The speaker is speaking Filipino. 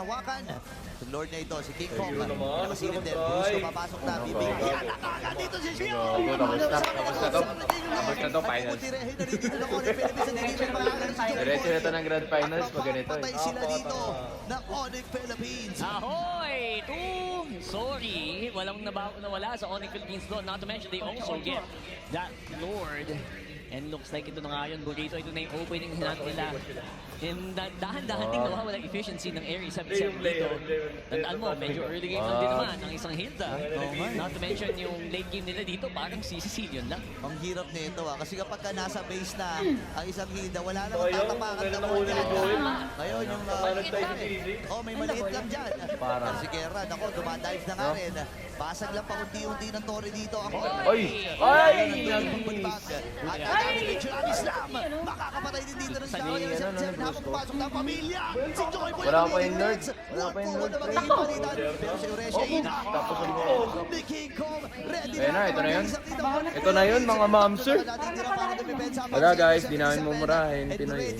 hawakan. Yung Lord na ito, si King Kong. Ayun naman, Nakasilip din. naman, Gusto try. papasok na. Bibigyan na kagad dito si Shio. Tapos na to. Tapos na to, finals. Diretso na to ng Grand Finals pag ganito eh. Patay sila dito ng Onyx Philippines. Ahoy! Sorry, walang nawala sa Onyx Philippines doon. Not to mention, they also get that Lord. And looks like ito na nga yun, Burrito. Ito na yung opening natin nila. And dahan-dahan din nawawalang efficiency ng Aries 7-7 dito. Tandaan mo, medyo early game lang din naman ang isang Hilda. Not to mention yung late game nila dito, parang sisilion lang. Ang hirap nito kasi kapag ka nasa base na ang isang Hilda, wala namang Ayun, tatapakan okay na na mo muna ni Joel. Ngayon yung may maliit lang dyan. Parang. Si Kera, ako, dumadive na nga rin. Basag lang pa unti-unti ng Torre dito. Oy! Ay! At ang picture ang Islam, makakapatay din dito ng tao. Yung isang Jeff na papasok ng pamilya. Si Joy po Wala pa yung Lord. Wala pa yung Lord. Pero si Uresha ina. Tapos ang Ni King Kong, ready Ayun na, ito na yun. Ito na yun, mga mamsir. Wala guys, di namin mumurahin. Pinoy.